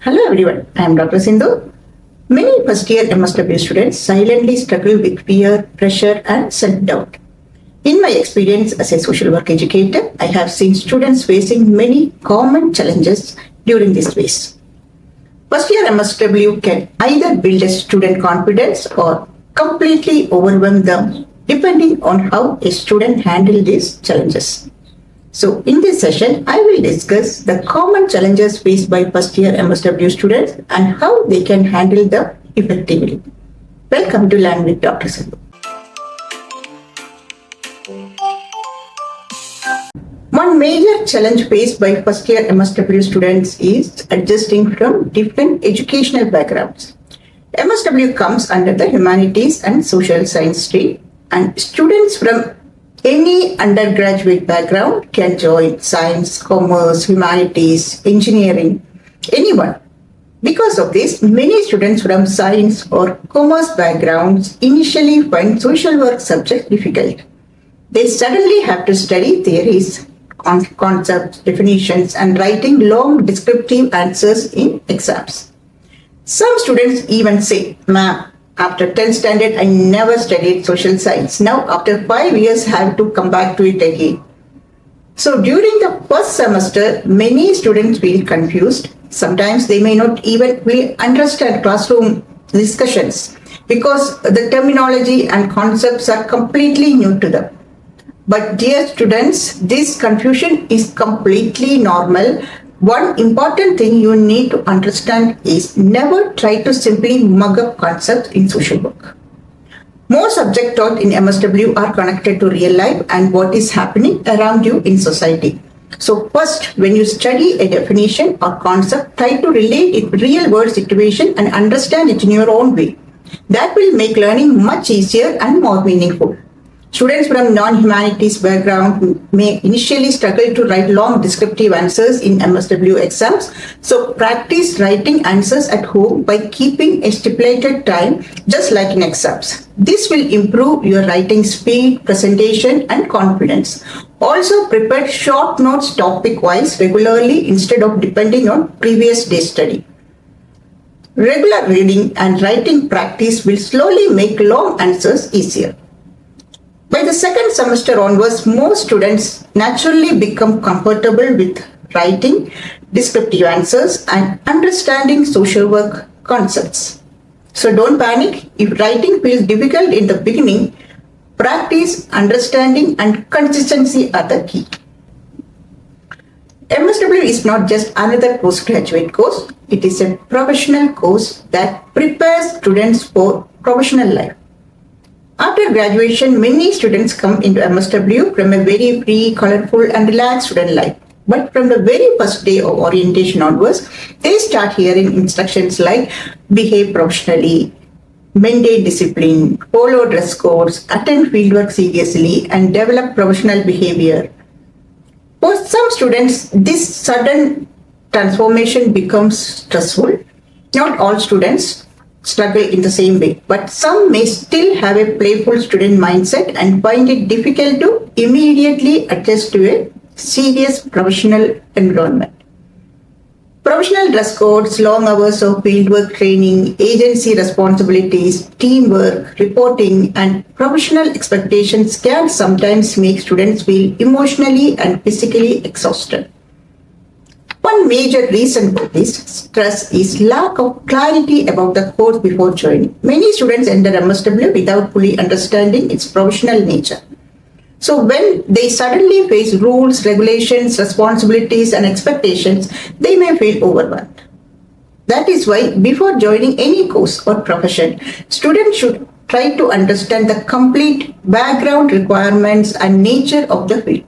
Hello everyone, I am Dr. Sindhu. Many first year MSW students silently struggle with fear, pressure and self-doubt. In my experience as a social work educator, I have seen students facing many common challenges during this phase. First year MSW can either build a student confidence or completely overwhelm them depending on how a student handles these challenges. So in this session, I will discuss the common challenges faced by first year MSW students and how they can handle them effectively. Welcome to Learn with Dr. Sindhu. One major challenge faced by first year MSW students is adjusting from different educational backgrounds. MSW comes under the humanities and social science stream, and students from any undergraduate background can join science, commerce, humanities, engineering, anyone. Because of this, many students from science or commerce backgrounds initially find social work subject difficult. They suddenly have to study theories, concepts, definitions, and writing long descriptive answers in exams. Some students even say, "Ma'am, after 10th standard, I never studied social science. Now, after 5 years, I have to come back to it again." So, during the first semester, many students feel confused. Sometimes they may not even understand classroom discussions because the terminology and concepts are completely new to them. But dear students, this confusion is completely normal. One important thing you need to understand is never try to simply mug up concepts in social work. More subjects taught in MSW are connected to real life and what is happening around you in society. So first, when you study a definition or concept, try to relate it to real world situation and understand it in your own way. That will make learning much easier and more meaningful. Students from non-humanities background may initially struggle to write long descriptive answers in MSW exams. So practice writing answers at home by keeping a stipulated time, just like in exams. This will improve your writing speed, presentation, and confidence. Also prepare short notes topic-wise regularly instead of depending on previous day's study. Regular reading and writing practice will slowly make long answers easier. By the second semester onwards, most students naturally become comfortable with writing descriptive answers and understanding social work concepts. So don't panic. If writing feels difficult in the beginning, practice, understanding, and consistency are the key. MSW is not just another postgraduate course. It is a professional course that prepares students for professional life. After graduation, many students come into MSW from a very free, colorful and relaxed student life. But from the very first day of orientation onwards, they start hearing instructions like behave professionally, maintain discipline, follow dress codes, attend fieldwork seriously, and develop professional behavior. For some students, this sudden transformation becomes stressful. Not all students struggle in the same way, but some may still have a playful student mindset and find it difficult to immediately adjust to a serious professional environment. Professional dress codes, long hours of fieldwork training, agency responsibilities, teamwork, reporting, and professional expectations can sometimes make students feel emotionally and physically exhausted. One major reason for this stress is lack of clarity about the course before joining. Many students enter MSW without fully understanding its professional nature. So when they suddenly face rules, regulations, responsibilities, and expectations, they may feel overwhelmed. That is why before joining any course or profession, students should try to understand the complete background requirements and nature of the field.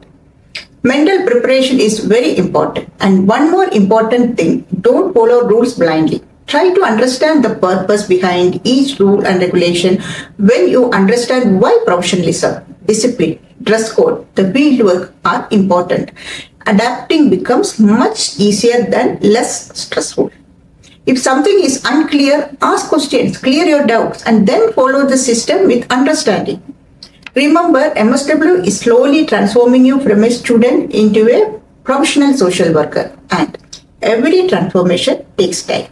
Mental preparation is very important. And one more important thing, don't follow rules blindly. Try to understand the purpose behind each rule and regulation. When you understand why professionalism, discipline, dress code, the field work are important, adapting becomes much easier than less stressful. If something is unclear, ask questions, clear your doubts, and then follow the system with understanding. Remember, MSW is slowly transforming you from a student into a professional social worker, and every transformation takes time.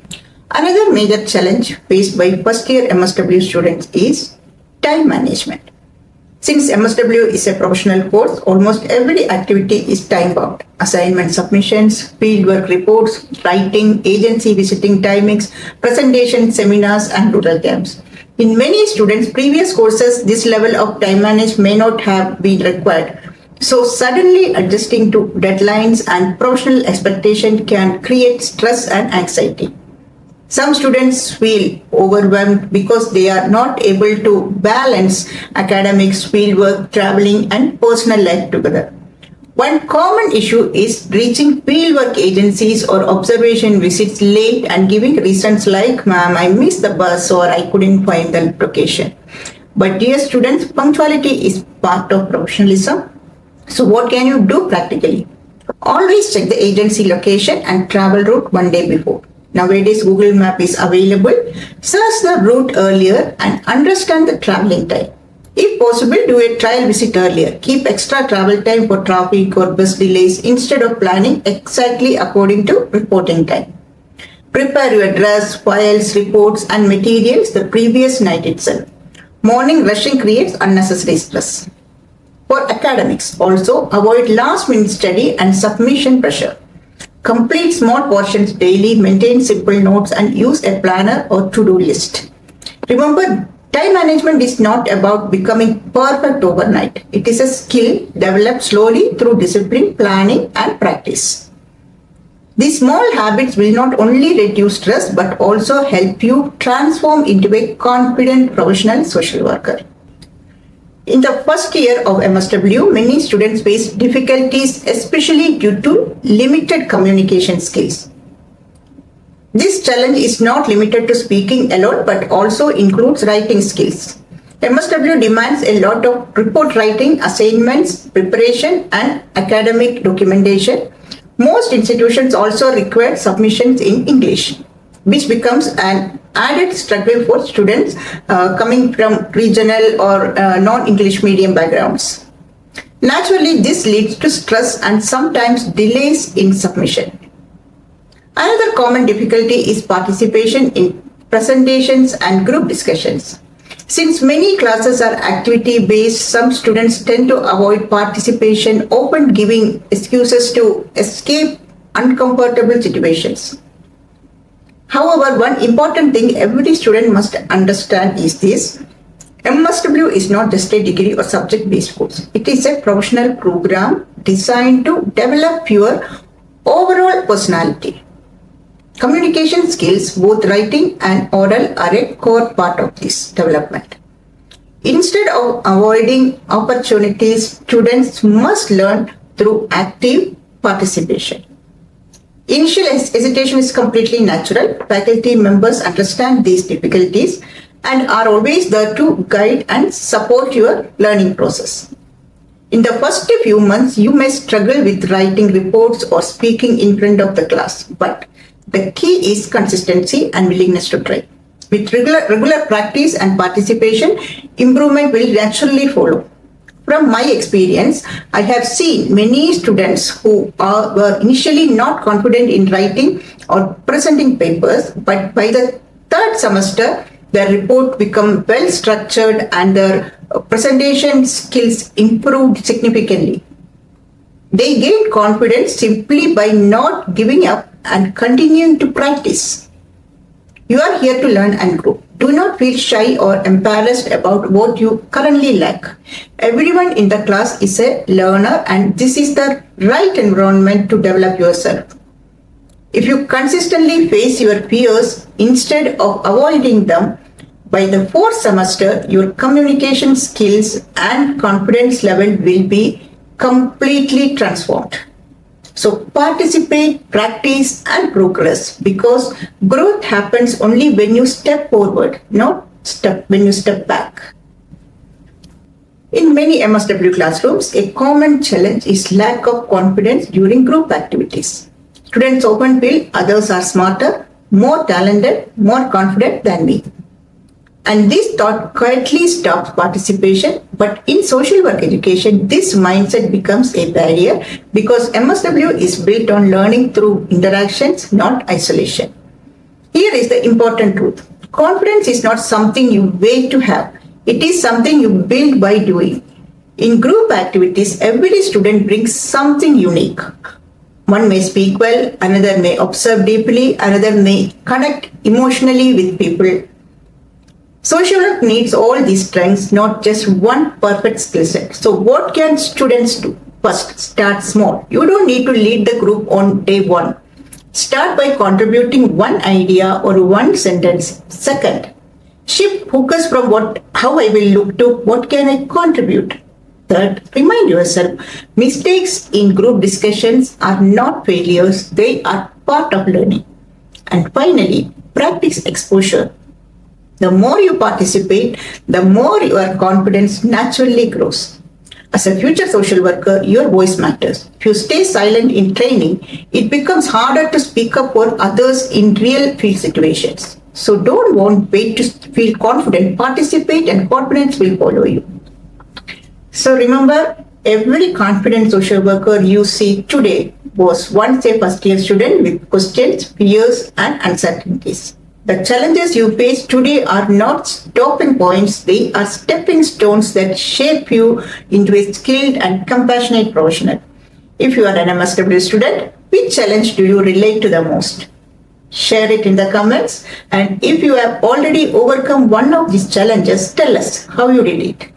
Another major challenge faced by first year MSW students is time management. Since MSW is a professional course, almost every activity is time bound. Assignment submissions, fieldwork reports, writing, agency visiting timings, presentations, seminars, and rural camps. In many students' previous courses, this level of time management may not have been required. So suddenly adjusting to deadlines and professional expectation can create stress and anxiety. Some students feel overwhelmed because they are not able to balance academics, fieldwork, traveling, and personal life together. One common issue is reaching fieldwork agencies or observation visits late and giving reasons like, "Ma'am, I missed the bus," or "I couldn't find the location." But dear students, punctuality is part of professionalism. So what can you do practically? Always check the agency location and travel route one day before. Nowadays, Google Map is available. Search the route earlier and understand the traveling time. If possible, do a trial visit earlier. Keep extra travel time for traffic or bus delays instead of planning exactly according to reporting time. Prepare your dress, files, reports, and materials the previous night itself. Morning rushing creates unnecessary stress. For academics, also avoid last-minute study and submission pressure. Complete small portions daily, maintain simple notes, and use a planner or to-do list. Remember, time management is not about becoming perfect overnight. It is a skill developed slowly through discipline, planning, and practice. These small habits will not only reduce stress but also help you transform into a confident professional social worker. In the first year of MSW, many students face difficulties, especially due to limited communication skills. This challenge is not limited to speaking alone, but also includes writing skills. MSW demands a lot of report writing, assignments, preparation, and academic documentation. Most institutions also require submissions in English, which becomes an added struggle for students coming from regional or non-English medium backgrounds. Naturally, this leads to stress and sometimes delays in submission. Another common difficulty is participation in presentations and group discussions. Since many classes are activity-based, some students tend to avoid participation, often giving excuses to escape uncomfortable situations. However, one important thing every student must understand is this: MSW is not just a degree or subject-based course. It is a professional program designed to develop your overall personality. Communication skills, both writing and oral, are a core part of this development. Instead of avoiding opportunities, students must learn through active participation. Initial hesitation is completely natural. Faculty members understand these difficulties and are always there to guide and support your learning process. In the first few months, you may struggle with writing reports or speaking in front of the class, but the key is consistency and willingness to try. With regular practice and participation, improvement will naturally follow. From my experience, I have seen many students who were initially not confident in writing or presenting papers, but by the third semester, their report became well structured and their presentation skills improved significantly. They gained confidence simply by not giving up and continuing to practice. You are here to learn and grow. Do not feel shy or embarrassed about what you currently lack. Everyone in the class is a learner, and this is the right environment to develop yourself. If you consistently face your fears instead of avoiding them, by the fourth semester, your communication skills and confidence level will be completely transformed. So participate, practice, and progress, because growth happens only when you step forward, not when you step back. In many MSW classrooms, a common challenge is lack of confidence during group activities. Students often feel others are smarter, more talented, more confident than me. And this thought quietly stops participation. But in social work education, this mindset becomes a barrier because MSW is built on learning through interactions, not isolation. Here is the important truth. Confidence is not something you wait to have. It is something you build by doing. In group activities, every student brings something unique. One may speak well, another may observe deeply, another may connect emotionally with people. Social work needs all these strengths, not just one perfect skill set. So what can students do? First, start small. You don't need to lead the group on day one. Start by contributing one idea or one sentence. Second, shift focus from how I will look to what can I contribute. Third, remind yourself, mistakes in group discussions are not failures, they are part of learning. And finally, practice exposure. The more you participate, the more your confidence naturally grows. As a future social worker, your voice matters. If you stay silent in training, it becomes harder to speak up for others in real field situations. So don't wait to feel confident, participate and confidence will follow you. So remember, every confident social worker you see today was once a first year student with questions, fears and uncertainties. The challenges you face today are not stopping points, they are stepping stones that shape you into a skilled and compassionate professional. If you are an MSW student, which challenge do you relate to the most? Share it in the comments, and if you have already overcome one of these challenges, tell us how you did it.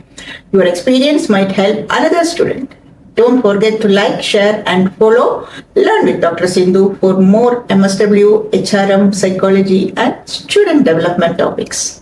Your experience might help another student. Don't forget to like, share and follow Learn with Dr. Sindhu for more MSW, HRM, psychology and student development topics.